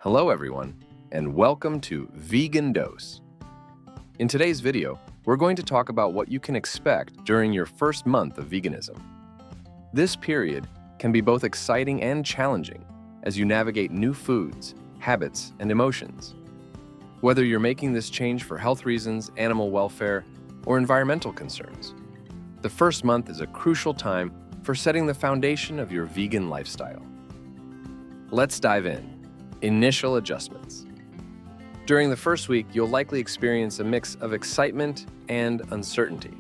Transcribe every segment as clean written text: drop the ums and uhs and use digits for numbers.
Hello everyone, and welcome to Vegan Dose. In today's video, we're going to talk about what you can expect during your first month of veganism. This period can be both exciting and challenging as you navigate new foods, habits, and emotions. Whether you're making this change for health reasons, animal welfare, or environmental concerns, the first month is a crucial time for setting the foundation of your vegan lifestyle. Let's dive in. Initial adjustments. During the first week, you'll likely experience a mix of excitement and uncertainty.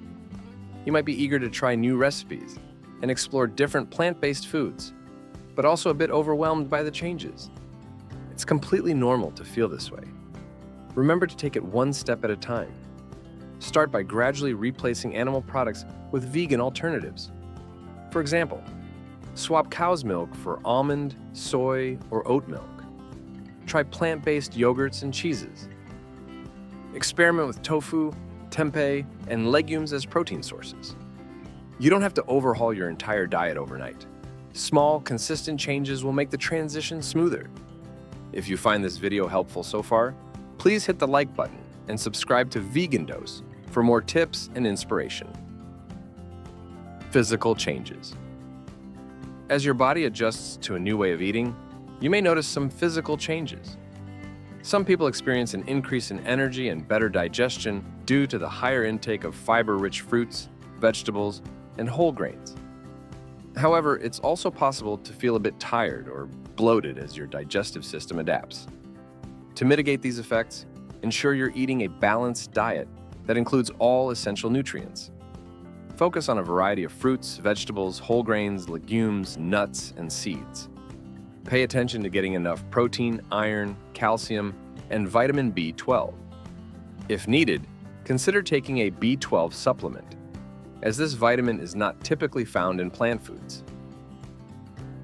You might be eager to try new recipes and explore different plant-based foods, but also a bit overwhelmed by the changes. It's completely normal to feel this way. Remember to take it one step at a time. Start by gradually replacing animal products with vegan alternatives. For example, swap cow's milk for almond, soy, or oat milk. Try plant-based yogurts and cheeses. Experiment with tofu, tempeh, and legumes as protein sources. You don't have to overhaul your entire diet overnight. Small, consistent changes will make the transition smoother. If you find this video helpful so far, please hit the like button and subscribe to Vegan Dose for more tips and inspiration. Physical changes. As your body adjusts to a new way of eating, you may notice some physical changes. Some people experience an increase in energy and better digestion due to the higher intake of fiber-rich fruits, vegetables, and whole grains. However, it's also possible to feel a bit tired or bloated as your digestive system adapts. To mitigate these effects, ensure you're eating a balanced diet that includes all essential nutrients. Focus on a variety of fruits, vegetables, whole grains, legumes, nuts, and seeds. Pay attention to getting enough protein, iron, calcium, and vitamin B12. If needed, consider taking a B12 supplement, as this vitamin is not typically found in plant foods.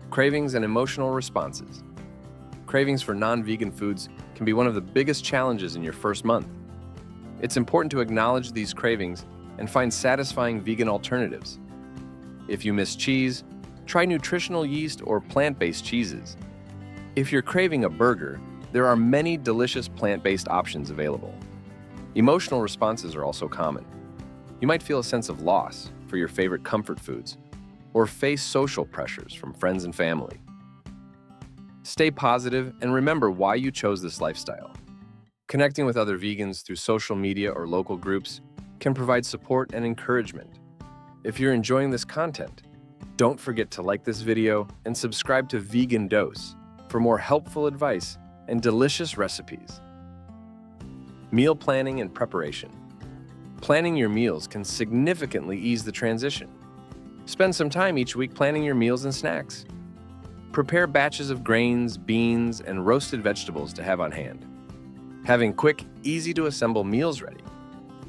Cravings and emotional responses. Cravings for non-vegan foods can be one of the biggest challenges in your first month. It's important to acknowledge these cravings and find satisfying vegan alternatives. If you miss cheese, try nutritional yeast or plant-based cheeses. If you're craving a burger, there are many delicious plant-based options available. Emotional responses are also common. You might feel a sense of loss for your favorite comfort foods, or face social pressures from friends and family. Stay positive and remember why you chose this lifestyle. Connecting with other vegans through social media or local groups can provide support and encouragement. If you're enjoying this content, don't forget to like this video and subscribe to Vegan Dose for more helpful advice and delicious recipes. Meal planning and preparation. Planning your meals can significantly ease the transition. Spend some time each week planning your meals and snacks. Prepare batches of grains, beans, and roasted vegetables to have on hand. Having quick, easy-to-assemble meals ready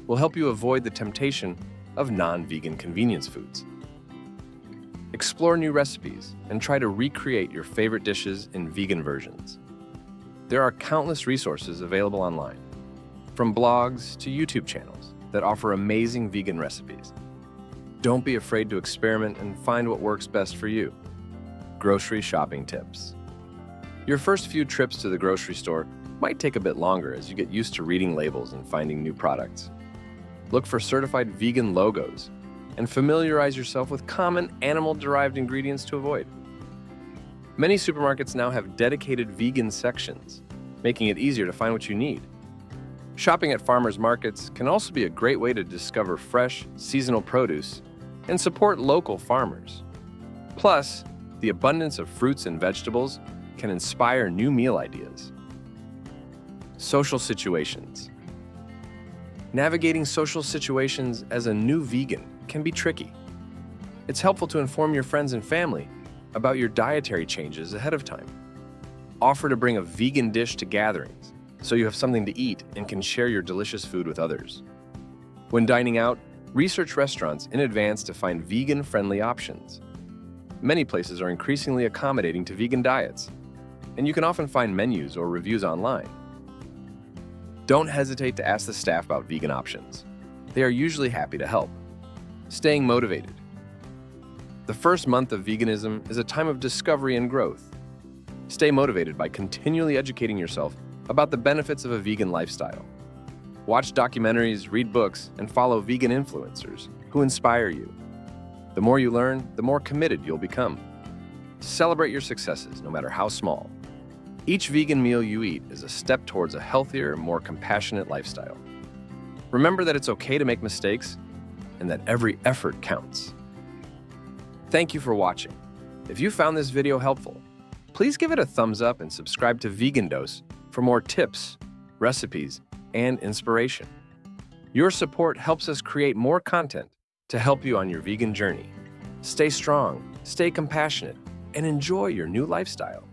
will help you avoid the temptation of non-vegan convenience foods. Explore new recipes and try to recreate your favorite dishes in vegan versions. There are countless resources available online, from blogs to YouTube channels that offer amazing vegan recipes. Don't be afraid to experiment and find what works best for you. Grocery shopping tips. Your first few trips to the grocery store might take a bit longer as you get used to reading labels and finding new products. Look for certified vegan logos and familiarize yourself with common animal-derived ingredients to avoid. Many supermarkets now have dedicated vegan sections, making it easier to find what you need. Shopping at farmers markets can also be a great way to discover fresh, seasonal produce and support local farmers. Plus, the abundance of fruits and vegetables can inspire new meal ideas. Social situations. Navigating social situations as a new vegan can be tricky. It's helpful to inform your friends and family about your dietary changes ahead of time. Offer to bring a vegan dish to gatherings so you have something to eat and can share your delicious food with others. When dining out, research restaurants in advance to find vegan-friendly options. Many places are increasingly accommodating to vegan diets, and you can often find menus or reviews online. Don't hesitate to ask the staff about vegan options. They are usually happy to help. Staying motivated. The first month of veganism is a time of discovery and growth. Stay motivated by continually educating yourself about the benefits of a vegan lifestyle. Watch documentaries, read books, and follow vegan influencers who inspire you. The more you learn, the more committed you'll become. Celebrate your successes, no matter how small. Each vegan meal you eat is a step towards a healthier, more compassionate lifestyle. Remember that it's okay to make mistakes and that every effort counts. Thank you for watching. If you found this video helpful, please give it a thumbs up and subscribe to Vegan Dose for more tips, recipes, and inspiration. Your support helps us create more content to help you on your vegan journey. Stay strong, stay compassionate, and enjoy your new lifestyle.